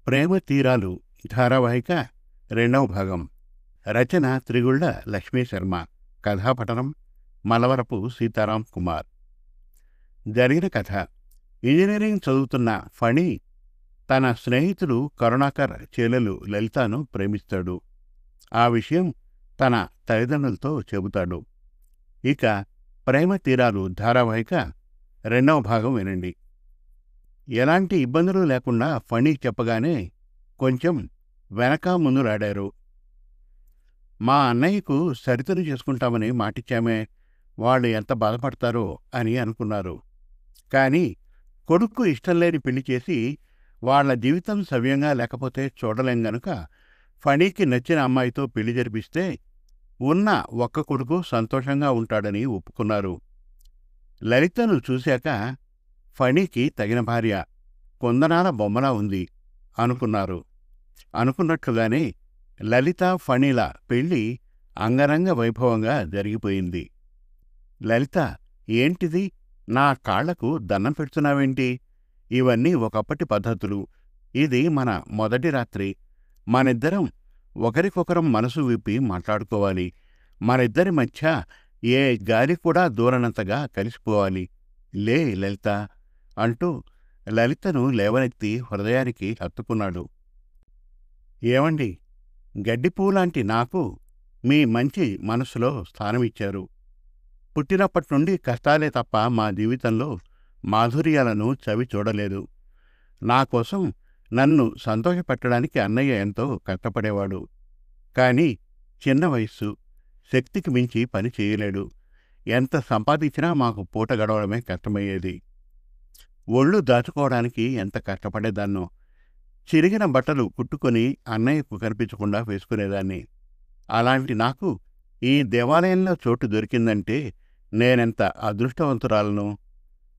ప్రేమ తీరాలు ధారావాహిక రెండవ భాగం. రచన త్రిగుళ్ల లక్ష్మీ శర్మ. కథాపఠనం మలవరపు సీతారాం కుమార్. జరిగిన కథ: ఇంజనీరింగ్ చదువుతున్న ఫణి తన స్నేహితుడు కరుణాకర్ చెల్లెలు లలితను ప్రేమిస్తాడు. ఆ విషయం తన తల్లిదండ్రులతో చెబుతాడు. ఇక ప్రేమ తీరాలు ధారావాహిక రెండవ భాగం వినండి. ఎలాంటి ఇబ్బందులు లేకుండా ఫణి చెప్పగానే కొంచెం వెనక ముందులాడారు. మా అన్నయ్యకు సరితను చేసుకుంటామని మాటిచ్చామే, వాళ్ళు ఎంత బాధపడతారో అని అనుకున్నారు. కానీ కొడుక్కు ఇష్టం లేని పెళ్లి చేసి వాళ్ల జీవితం సవ్యంగా లేకపోతే చూడలేం గనుక ఫణికి నచ్చిన అమ్మాయితో పెళ్లి జరిపిస్తే ఉన్న ఒక్క కొడుకు సంతోషంగా ఉంటాడని ఒప్పుకున్నారు. లలితను చూశాక ఫణికి తగిన భార్య, కొందనాల బొమ్మలా ఉంది అనుకున్నారు. అనుకున్నట్లుగానే లలిత ఫణిల పెళ్లి అంగరంగ వైభవంగా జరిగిపోయింది. లలిత, ఏంటిది, నా కాళ్లకు దండం పెడుతున్నావేంటి? ఇవన్నీ ఒకప్పటి పద్ధతులు. ఇది మన మొదటి రాత్రి. మనిద్దరం ఒకరికొకరం మనసు విప్పి మాట్లాడుకోవాలి. మనిద్దరి మధ్య ఏ గాలి కూడా దూరనంతగా కలిసిపోవాలి. లే లలిత అంటూ లలితను లేవనెత్తి హృదయానికి హత్తుకున్నాడు. ఏమండి, గడ్డిపూలాంటి నాకు మీ మంచి మనసులో స్థానమిచ్చారు. పుట్టినప్పటి నుండి కష్టాలే తప్ప మా జీవితంలో మాధుర్యాలను చవి చూడలేదు. నా కోసం నన్ను సంతోషపెట్టడానికి అన్నయ్య ఎంతో కష్టపడేవాడు. కానీ చిన్న వయస్సు, శక్తికి మించి పని చేయలేడు. ఎంత సంపాదించినా మాకు పూట గడవడమే కష్టమయ్యేది. ఒళ్ళు దాచుకోవడానికి ఎంత కష్టపడేదాన్నో. చిరిగిన బట్టలు కుట్టుకొని అన్నయ్యకు కనిపించకుండా వేసుకునేదాన్ని. అలాంటి నాకు ఈ దేవాలయంలో చోటు దొరికిందంటే నేనెంత అదృష్టవంతురాలను.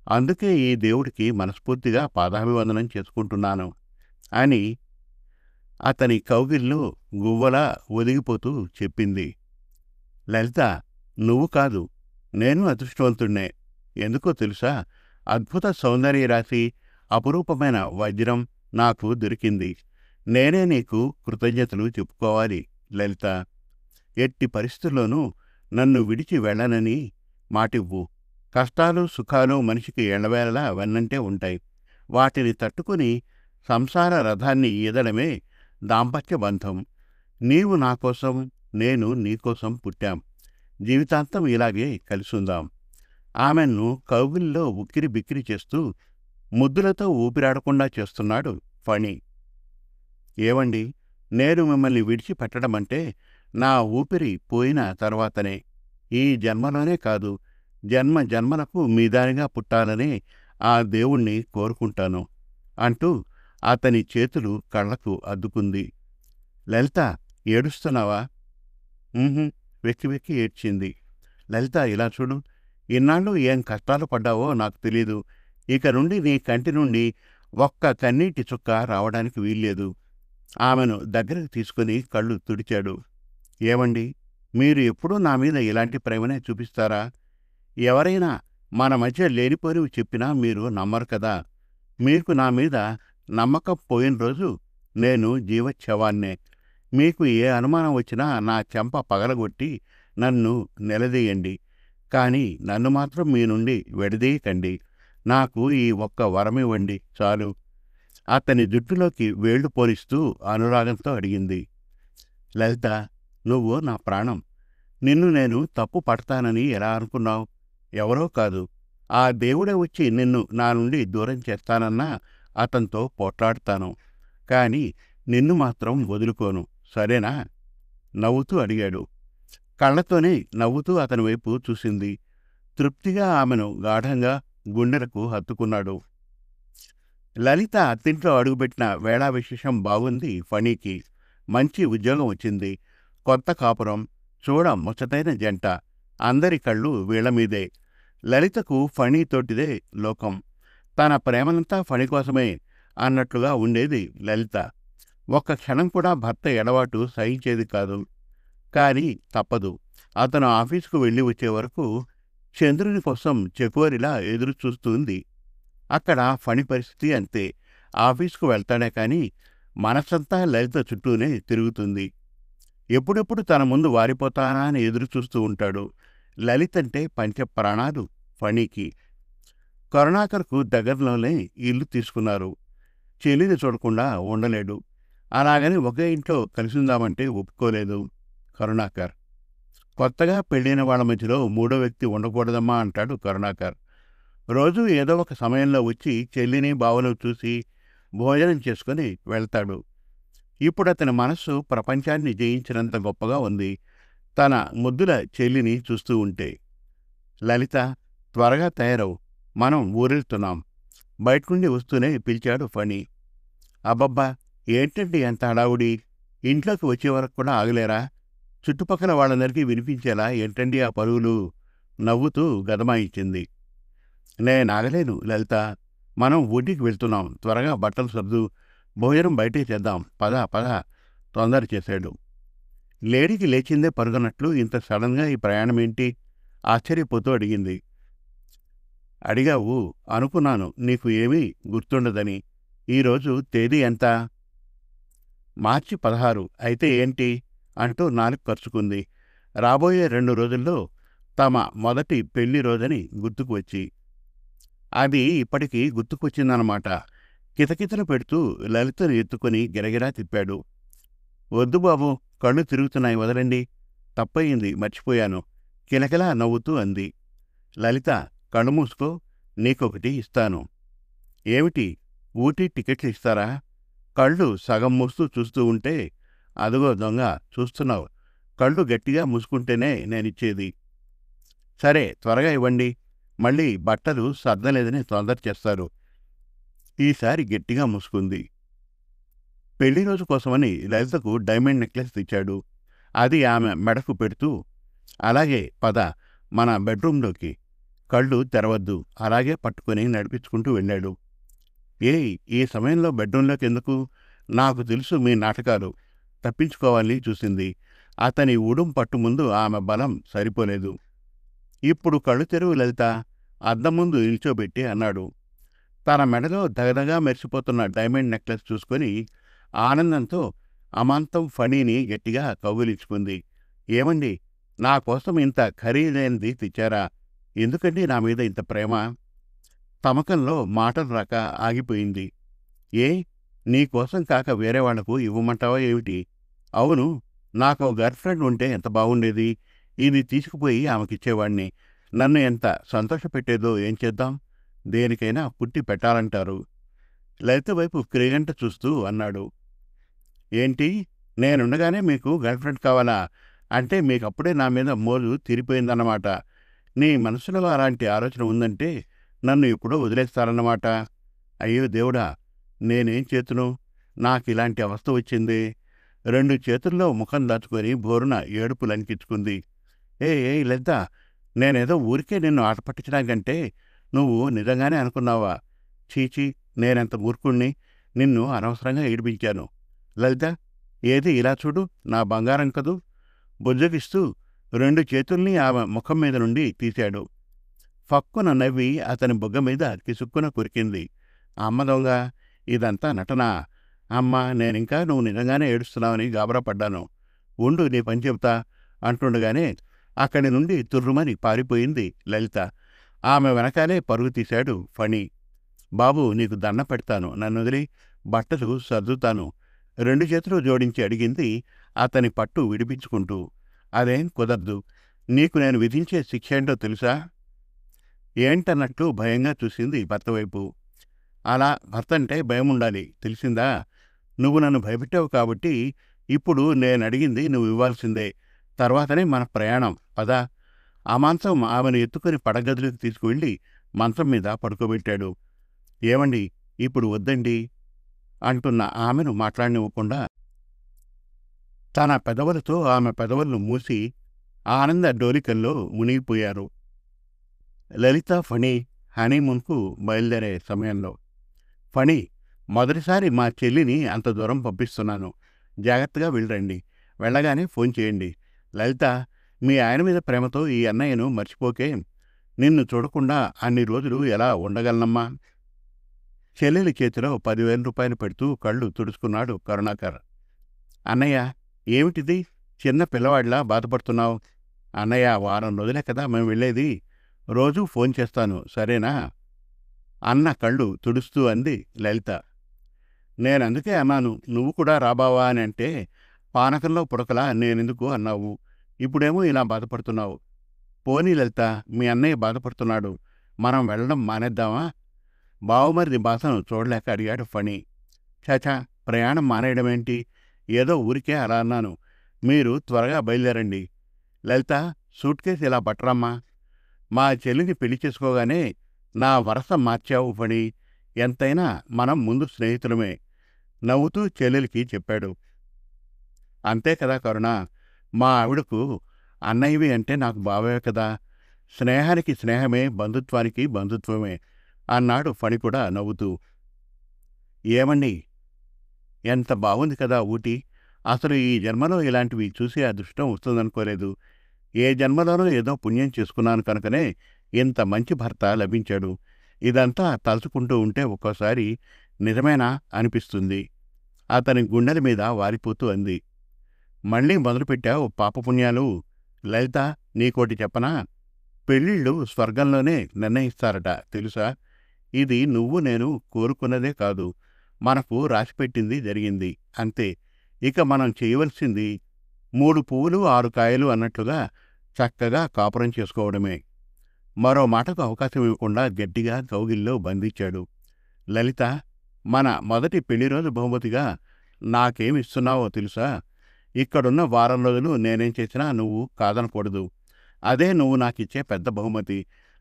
అందుకే ఈ దేవుడికి మనస్ఫూర్తిగా పాదాభివందనం చేసుకుంటున్నాను అని అతని కౌగిల్లో గువ్వలా ఒదిగిపోతూ చెప్పింది. లలిత, నువ్వు కాదు, నేను అదృష్టవంతుణ్ణే. ఎందుకో తెలుసా? అద్భుత సౌందర్యరాశి, అపురూపమైన వజ్రం నాకు దొరికింది. నేనే నీకు కృతజ్ఞతలు చెప్పుకోవాలి లలిత. ఎట్టి పరిస్థితుల్లోనూ నన్ను విడిచి వెళ్ళనని మాటివ్వు. కష్టాలు సుఖాలు మనిషికి ఎళ్ళవేళలా వెన్నంటే ఉంటాయి. వాటిని తట్టుకుని సంసార రథాన్ని ఈదడమే దాంపత్య బంధం. నీవు నాకోసం, నేను నీకోసం పుట్టాం. జీవితాంతం ఇలాగే కలిసుందాం. ఆమెను కౌగిలిలో ఉక్కిరి బిక్కిరి చేస్తూ ముద్దులతో ఊపిరాడకుండా చేస్తున్నాడు ఫణి. ఏవండి, నేను మిమ్మల్ని విడిచిపెట్టడమంటే నా ఊపిరి పోయిన తర్వాతనే. ఈ జన్మలోనే కాదు, జన్మ జన్మలకు మీదానిగా పుట్టాలనే ఆ దేవుణ్ణి కోరుకుంటాను అంటూ అతని చేతులు కళ్లకు అద్దుకుంది. లలిత, ఏడుస్తున్నావా? వెక్కి వెక్కి ఏడ్చింది. లలిత, ఇలా చూడు, ఇన్నాళ్ళు ఏం కష్టాలు పడ్డావో నాకు తెలీదు. ఇక నుండి నీ కంటి నుండి ఒక్క కన్నీటి చుక్క రావడానికి వీల్లేదు. ఆమెను దగ్గరకు తీసుకుని కళ్ళు తుడిచాడు. ఏమండి, మీరు ఎప్పుడూ నా మీద ఇలాంటి ప్రేమనే చూపిస్తారా? ఎవరైనా మన మధ్య లేనిపోనివి చెప్పినా మీరు నమ్మరు కదా. మీకు నా మీద నమ్మకం పోయిన రోజు నేను జీవచ్ఛవాన్నే. మీకు ఏ అనుమానం వచ్చినా నా చెంప పగలగొట్టి నన్ను నిలదీయండి. కానీ నన్ను మాత్రం మీ నుండి విడదీయకండి. నాకు ఈ ఒక్క వరమివ్వండి చాలు. అతని జుట్టులోకి వేళ్లు పోలిస్తూ అనురాగంతో అడిగింది. లలిత, నువ్వు నా ప్రాణం. నిన్ను నేను తప్పు పడతానని ఎలా అనుకున్నావు? ఎవరో కాదు, ఆ దేవుడే వచ్చి నిన్ను నా నుండి దూరం చేస్తానన్నా అతనితో పోట్లాడతాను. కానీ నిన్ను మాత్రం వదులుకోను, సరేనా? నవ్వుతూ అడిగాడు. కళ్లతోనే నవ్వుతూ అతని వైపు చూసింది. తృప్తిగా ఆమెను గాఢంగా గుండెలకు హత్తుకున్నాడు. లలిత అత్తింట్లో అడుగుపెట్టిన వేళా విశేషం బాగుంది ఫణికి. మంచి ఉద్యోగం వచ్చింది. కొత్త కాపురం, చూడ ముచ్చటైన జంట. అందరి కళ్ళు వీళ్ల మీదే. లలితకు ఫణితోటిదే లోకం. తన ప్రేమనంతా ఫణి కోసమే అన్నట్లుగా ఉండేది లలిత. ఒక్క క్షణం కూడా భర్త ఎడబాటు సహించేది కాదు. కానీ తప్పదు. అతను ఆఫీసుకు వెళ్ళి వచ్చే వరకు చంద్రుని కోసం చెకోరిలా ఎదురు చూస్తుంది. అక్కడ ఫణి పరిస్థితి అంతే. ఆఫీసుకు వెళ్తాడే కానీ మనసంతా లలిత చుట్టూనే తిరుగుతుంది. ఎప్పుడెప్పుడు తన ముందు వారిపోతానా అని ఎదురు చూస్తూ ఉంటాడు. లలితంటే పంచప్రాణాలు ఫణికి. కరుణాకర్కు దగ్గరలోనే ఇల్లు తీసుకున్నారు. చెల్లిని చూడకుండా ఉండలేడు. అలాగని ఒకే ఇంట్లో కలిసిందామంటే ఒప్పుకోలేదు కరుణాకర్. కొత్తగా పెళ్ళైన వాళ్ళ మధ్యలో మూడో వ్యక్తి ఉండకూడదమ్మా అంటాడు కరుణాకర్. రోజూ ఏదో ఒక సమయంలో వచ్చి చెల్లిని బావను చూసి భోజనం చేసుకుని వెళ్తాడు. ఇప్పుడు అతని మనస్సు ప్రపంచాన్ని జయించినంత గొప్పగా ఉంది తన ముద్దుల చెల్లిని చూస్తూ ఉంటే. లలిత, త్వరగా తయారవు, మనం ఊరెళ్తున్నాం. బయట నుండి వస్తూనే పిలిచాడు ఫణి. అబ్బబ్బా, ఏంటండి అంత హడావుడి? ఇంట్లోకి వచ్చే వరకు కూడా ఆగలేరా? చుట్టుపక్కల వాళ్ళందరికీ వినిపించేలా ఏంటండి ఆ పరుగులు? నవ్వుతూ గదమాయించింది. నేనాగలేను లలిత, మనం ఊటీకి వెళ్తున్నాం. త్వరగా బట్టలు సర్దు, భోజనం బయటే చేద్దాం. పద పద, తొందర చేశాడు. లేడీకి లేచిందే పరుగునట్లు ఇంత సడన్గా ఈ ప్రయాణం ఏంటి? ఆశ్చర్యపోతూ అడిగింది. అడిగావు, అనుకున్నాను నీకు ఏమీ గుర్తుండదని. ఈరోజు తేదీ ఎంత? మార్చి 16. అయితే ఏంటి అంటూ నాలుగు ఖర్చుకుంది. రాబోయే 2 రోజుల్లో తమ మొదటి పెళ్లి రోజని గుర్తుకు వచ్చి. అది ఇప్పటికీ గుర్తుకొచ్చిందన్నమాట. కితకితలు పెడుతూ లలితను ఎత్తుకుని గిరగిరా తిప్పాడు. వద్దు బాబు, కళ్ళు తిరుగుతున్నాయి, వదలండి. తప్పయింది, మర్చిపోయాను కిలకిలా నవ్వుతూ అంది. లలిత, కళ్ళు మూసుకో, నీకొకటి ఇస్తాను. ఏమిటి? ఊటీ టికెట్లు ఇస్తారా? కళ్ళు సగం మూస్తూ చూస్తూ ఉంటే, అదుగో దొంగ చూస్తున్నావు, కళ్ళు గట్టిగా మూసుకుంటేనే నేనిచ్చేది. సరే, త్వరగా ఇవ్వండి, మళ్ళీ బట్టలు సర్దలేదని తొందర చేస్తారు. ఈసారి గట్టిగా మూసుకుంది. పెళ్లి రోజు కోసమని లలితకు డైమండ్ నెక్లెస్ తెచ్చాడు. అది ఆమె మెడకు పెడుతూ, అలాగే పద మన బెడ్రూంలోకి, కళ్ళు తెరవద్దు, అలాగే పట్టుకుని నడిపించుకుంటూ వెళ్ళాడు. ఏయ్, ఈ సమయంలో బెడ్రూంలోకి ఎందుకు? నాకు తెలుసు మీ నాటకాలు. తప్పించుకోవాలని చూసింది. అతని ఉడుం పట్టు ముందు ఆమె బలం సరిపోలేదు. ఇప్పుడు కళ్ళు తెరువు లలిత, అద్దం ముందు నిల్చోబెట్టి అన్నాడు. తన మెడలో దగదగా మెరిసిపోతున్న డైమండ్ నెక్లెస్ చూసుకొని ఆనందంతో అమాంతం ఫణిని గట్టిగా కౌగిలించుకుంది. ఏమండి, నా కోసం ఇంత ఖరీదైనది తెచ్చారా? ఎందుకండి నా మీద ఇంత ప్రేమ? తమకంలో మాటలు రాక ఆగిపోయింది. ఏ, నీకోసం కాక వేరే వాళ్లకు ఇవ్వమంటావా ఏమిటి? అవును, నాకు గర్ల్ ఫ్రెండ్ ఉంటే ఎంత బాగుండేది. ఇది తీసుకుపోయి ఆమెకిచ్చేవాణ్ణి. నన్ను ఎంత సంతోషపెట్టేదో. ఏం చేద్దాం, దేనికైనా పుట్టి పెట్టాలంటారు. లలిత వైపు క్రిగంట చూస్తూ అన్నాడు. ఏంటి, నేనుండగానే మీకు గర్ల్ ఫ్రెండ్ కావాలా? అంటే మీకప్పుడే నా మీద మోజు తీరిపోయిందన్నమాట. నీ మనసులో అలాంటి ఆలోచన ఉందంటే నన్ను ఎప్పుడో వదిలేస్తారన్నమాట. అయ్యో దేవుడా, నేనేం చేతును? నాకిలాంటి అవస్థ వచ్చింది. 2 చేతుల్లో ముఖం దాచుకొని బోరున ఏడుపు లంకించుకుంది. ఏ లలిత, నేనేదో ఊరికే నిన్ను ఆట పట్టించడానికంటే నువ్వు నిజంగానే అనుకున్నావా? చీచీ, నేనెంత మూర్ఖుణ్ణి, నిన్ను అనవసరంగా ఏడిపించాను. లలిత, ఏది ఇలా చూడు, నా బంగారం కదూ. బుజ్జగిస్తూ 2 చేతుల్ని ఆమె ముఖం మీద నుండి తీశాడు. ఫక్కున నవ్వి అతని బుగ్గ మీద కిసుక్కున కొరికింది. అమ్మ దొంగ, ఇదంతా నటనా? అమ్మా, నేనింకా నువ్వు నిజంగానే ఏడుస్తున్నావని గాబరాపడ్డాను. ఉండు, నీ పని చెబుతా అంటుండగానే అక్కడి నుండి తుర్రుమని పారిపోయింది లలిత. ఆమె వెనకాలే పరుగు తీశాడు ఫణి. బాబు, నీకు దండ పెడతాను, నన్ను వదిలి, బట్టలు సర్దుతాను 2 చేతులు జోడించి అడిగింది అతని పట్టు విడిపించుకుంటూ. అదేం కుదరదు. నీకు నేను విధించే శిక్ష ఏంటో తెలుసా? ఏంటన్నట్లు భయంగా చూసింది భర్త వైపు. అలా భర్తంటే భయం ఉండాలి, తెలిసిందా? నువ్వు నన్ను భయపెట్టావు కాబట్టి ఇప్పుడు నేనడిగింది నువ్వు ఇవ్వాల్సిందే. తర్వాతనే మన ప్రయాణం. పద. అమాంతం ఆమెను ఎత్తుకుని పడగదిలోకి తీసుకువెళ్ళి మంచం మీద పడుకోబెట్టాడు. ఏమండి, ఇప్పుడు వద్దండి అంటున్న ఆమెను మాట్లాడనివ్వకుండా తన పెదవులతో ఆమె పెదవులను మూసి ఆనంద డోలికల్లో మునిగిపోయారు. లలిత, ఫణి హనీమూన్కు బయలుదేరే సమయంలో. ఫణి, మొదటిసారి మా చెల్లిని అంత దూరం పంపిస్తున్నాను. జాగ్రత్తగా వెళ్ళరండి. వెళ్ళగానే ఫోన్ చేయండి. లలిత, మీ ఆయన మీద ప్రేమతో ఈ అన్నయ్యను మర్చిపోకే. నిన్ను చూడకుండా అన్ని రోజులు ఎలా ఉండగలనమ్మా? చెల్లెలి చేతిలో 10,000 పెడుతూ కళ్ళు తుడుచుకున్నాడు కరుణాకర్. అన్నయ్య, ఏమిటిది? చిన్న పిల్లవాడిలా బాధపడుతున్నావు. అన్నయ్య, వారం రోజులే కదా మేము వెళ్ళేది. రోజూ ఫోన్ చేస్తాను, సరేనా? అన్న కళ్ళు తుడుస్తూ అంది లలిత. నేనందుకే అన్నాను, నువ్వు కూడా రాబావా అని. అంటే, పానకంలో పుడకలా నేనెందుకు అన్నావు. ఇప్పుడేమో ఇలా బాధపడుతున్నావు. పోనీ లలిత, మీ అన్నయ్య బాధపడుతున్నాడు, మనం వెళ్ళడం మానేద్దామా? బావుమరిది బాధను చూడలేక అడిగాడు ఫణి. చాచా, ప్రయాణం మానేయడమేంటి? ఏదో ఊరికే అలా అన్నాను. మీరు త్వరగా బయలుదేరండి. లలిత, సూట్ కేసు ఇలా పట్టరమ్మా. మా చెల్లిని పెళ్లి చేసుకోగానే నా వరస మార్చావు ఫణి. ఎంతైనా మనం ముందు స్నేహితులమే. నవ్వుతూ చెల్లెలికి చెప్పాడు. అంతే కదా కరుణ, మా ఆవిడకు అన్నయ్యవి అంటే నాకు బావే కదా. స్నేహానికి స్నేహమే, బంధుత్వానికి బంధుత్వమే అన్నాడు ఫణి కూడా నవ్వుతూ. ఏమండి, ఎంత బాగుంది కదా ఊటీ. అసలు ఈ జన్మలో ఇలాంటివి చూసే అదృష్టం వస్తుందనుకోలేదు. ఏ జన్మలోనో ఏదో పుణ్యం చేసుకున్నాను కనుకనే ఇంత మంచి భర్త లభించాడు. ఇదంతా తలుచుకుంటూ ఉంటే ఒక్కోసారి నిజమేనా అనిపిస్తుంది. అతని గుండెల మీద వారిపోతూ అంది. మళ్ళీ మొదలుపెట్టావు పాపపుణ్యాలు. లలిత, నీకోటి చెప్పనా? పెళ్ళిళ్ళు స్వర్గంలోనే నిర్ణయిస్తారట, తెలుసా? ఇది నువ్వు నేను కోరుకున్నదే కాదు, మనకు రాసిపెట్టింది జరిగింది. అంతే. ఇక మనం చేయవలసింది 3 పువ్వులు 6 కాయలు అన్నట్లుగా చక్కగా కాపురం చేసుకోవడమే. మరో మాటకు అవకాశం ఇవ్వకుండా గట్టిగా కౌగిల్లో బంధించాడు. లలిత, మన మొదటి పెళ్లిరోజు బహుమతిగా నాకేమిస్తున్నావో తెలుసా? ఇక్కడున్న వారం రోజులు నేనేం చేసినా నువ్వు కాదనకూడదు. అదే నువ్వు నాకిచ్చే పెద్ద బహుమతి.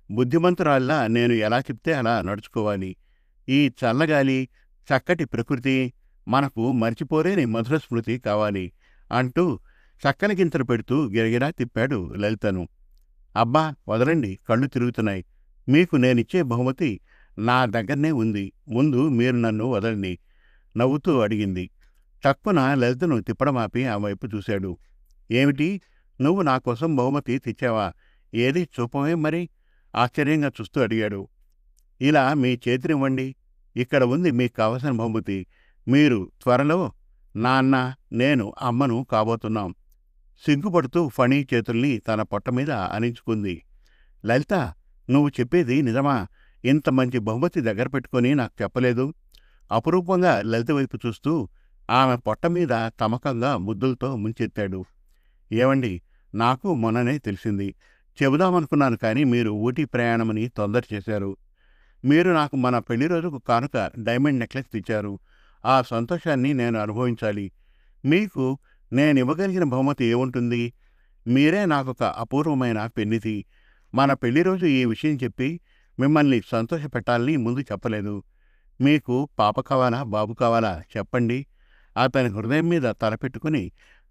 బుద్ధిమంతురాల్లా నేను ఎలా చెప్తే అలా నడుచుకోవాలి. ఈ చల్లగాలి, చక్కటి ప్రకృతి మనకు మర్చిపోలేని మధుర స్మృతి కావాలి అంటూ చక్కని గింతలు పెడుతూ గిరగిరా తిప్పాడు లలితను. అబ్బా, వదలండి, కళ్ళు తిరుగుతున్నాయి. మీకు నేనిచ్చే బహుమతి నా దగ్గరనే ఉంది. ముందు మీరు నన్ను వదలండి నవ్వుతూ అడిగింది. చక్కున లలితను తిప్పడమాపి ఆ వైపు చూశాడు. ఏమిటి, నువ్వు నా కోసం బహుమతి తెచ్చావా? ఏది చూపమే మరి? ఆశ్చర్యంగా చూస్తూ అడిగాడు. ఇలా మీ చేతినివ్వండి. ఇక్కడ ఉంది మీకు కావలసిన బహుమతి. మీరు త్వరలో నాన్న, నేను అమ్మను కాబోతున్నాం. సిగ్గుపడుతూ ఫణి చేతుల్ని తన పొట్ట మీద అనించుకుంది. లలిత, నువ్వు చెప్పేది నిజమా? ఇంత మంచి బహుమతి దగ్గర పెట్టుకొని నాకు చెప్పలేదు. అపురూపంగా లలిత వైపు చూస్తూ ఆమె పొట్ట మీద తమకంగా ముద్దులతో ముంచెత్తాడు. ఏవండి, నాకు మొన్ననే తెలిసింది. చెబుదామనుకున్నాను కానీ మీరు ఊటీ ప్రయాణమని తొందర చేశారు. మీరు నాకు మన పెళ్లి రోజుకు కానుక డైమండ్ నెక్లెస్ తెచ్చారు. ఆ సంతోషాన్ని నేను అనుభవించాలి. మీకు నేనివ్వగలిగిన బహుమతి ఏముంటుంది? మీరే నాకొక అపూర్వమైన పెన్నిధి. మన పెళ్లి రోజు ఈ విషయం చెప్పి మిమ్మల్ని సంతోషపెట్టాలని ముందు చెప్పలేదు. మీకు పాప కావాలా, బాబు కావాలా చెప్పండి? అతని హృదయం మీద తలపెట్టుకుని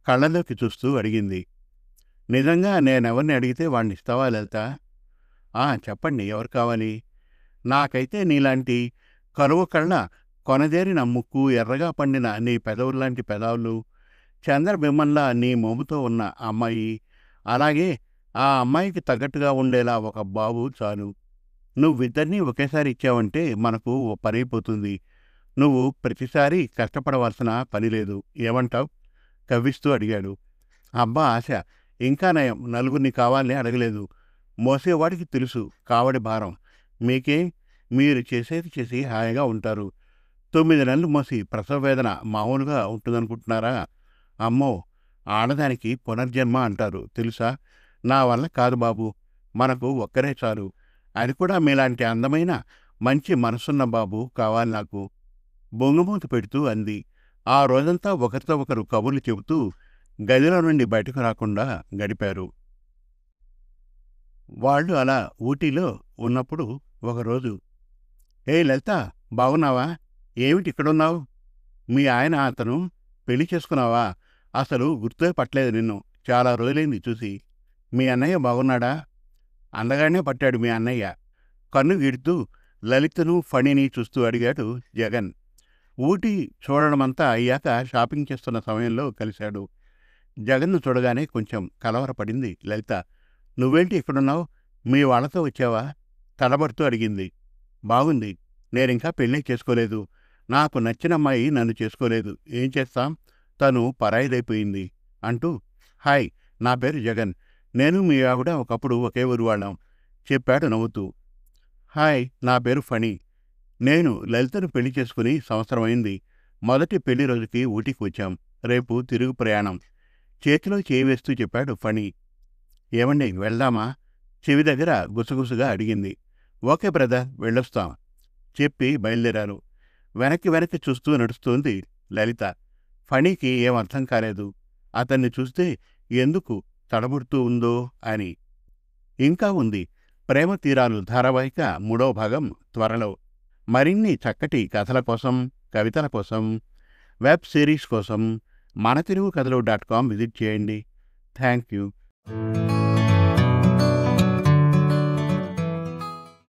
కళ్ళలోకి చూస్తూ అడిగింది. నిజంగా నేనెవరిని అడిగితే వాణ్ణిస్తావా లలిత? చెప్పండి, ఎవరు కావాలి? నాకైతే నీలాంటి కరువు కళ్ళ, కొనదేరిన ముక్కు, ఎర్రగా పండిన నీ పెదవుల్లాంటి పెదావులు, చంద్రబింబంలా నీ మోముతో ఉన్న అమ్మాయి, అలాగే ఆ అమ్మాయికి తగ్గట్టుగా ఉండేలా ఒక బాబు చాలు. నువ్విద్దరినీ ఒకేసారి ఇచ్చావంటే మనకు ఓ పనైపోతుంది. నువ్వు ప్రతిసారి కష్టపడవలసిన పనిలేదు. ఏమంటావ్? కవ్విస్తూ అడిగాడు. అబ్బా ఆశ, ఇంకా నయం, నలుగురిని కావాలని అడగలేదు. మోసేవాడికి తెలుసు కావడి భారం. మీకేం, మీరు చేసేది చేసి హాయిగా ఉంటారు. 9 నెలలు మోసి ప్రసవ వేదన మామూలుగా ఉంటుందనుకుంటున్నారా? అమ్మో, ఆడదానికి పునర్జన్మ అంటారు, తెలుసా? నా వల్ల కాదు బాబు, మనకు ఒక్కరే చాలు. అది కూడా మీలాంటి అందమైన మంచి మనసున్న బాబు కావాలి నాకు. బొంగుమూతి పెడుతూ అంది. ఆ రోజంతా ఒకరితో ఒకరు కబుర్లు చెబుతూ గదిలో నుండి బయటకు రాకుండా గడిపారు. వాళ్ళు అలా ఊటీలో ఉన్నప్పుడు ఒకరోజు, ఏ లలిత, బాగున్నావా? ఏమిటి ఇక్కడున్నావు? మీ ఆయన అతను పెళ్లి చేసుకున్నావా? అసలు గుర్తే పట్టలేదు నిన్ను. చాలా రోజులైంది చూసి. మీ అన్నయ్య బాగున్నాడా? అందగానే పట్టాడు మీ అన్నయ్య. కన్ను గీడుతూ లలితను ఫణిని చూస్తూ అడిగాడు జగన్. ఊటీ చూడడమంతా అయ్యాక షాపింగ్ చేస్తున్న సమయంలో కలిశాడు. జగన్ను చూడగానే కొంచెం కలవరపడింది లలిత. నువ్వేంటి ఇక్కడున్నావు? మీ వాళ్ళతో వచ్చావా? తడబడుతూ అడిగింది. బాగుంది. నేనింకా పెళ్ళి చేసుకోలేదు. నాకు నచ్చిన అమ్మాయి నన్ను చేసుకోలేదు. ఏం చేస్తాం? తను పరాయిదైపోయింది అంటూ, హాయ్, నా పేరు జగన్. నేను మీ ఆవిడ ఒకప్పుడు ఒకే ఊరు వాళ్ళం చెప్పాడు నవ్వుతూ. హాయ్, నా పేరు ఫణి. నేను లలితను పెళ్లి చేసుకుని సంవత్సరం అయింది. మొదటి పెళ్లి రోజుకి ఊటీకి వచ్చాం. రేపు తిరుగు ప్రయాణం. చేతిలో చేయి వేస్తూ చెప్పాడు ఫణి. ఏమండి, వెళ్దామా? చెవి దగ్గర గుసగుసగా అడిగింది. ఓకే బ్రదర్, వెళ్ళొస్తాం చెప్పి బయలుదేరారు. వెనక్కి వెనక్కి చూస్తూ నడుస్తోంది లలిత. ఫణికి ఏం అర్థం కాలేదు. అతన్ని చూస్తే ఎందుకు తడబుడుతూ ఉందో అని. ఇంకా ఉంది ప్రేమ తీరాలు ధారావాహిక 3వ భాగం త్వరలో. మరిన్ని చక్కటి కథల కోసం, కవితల కోసం, వెబ్ సిరీస్ కోసం మన తెలుగు కథలు .com విజిట్ చేయండి. Thank you.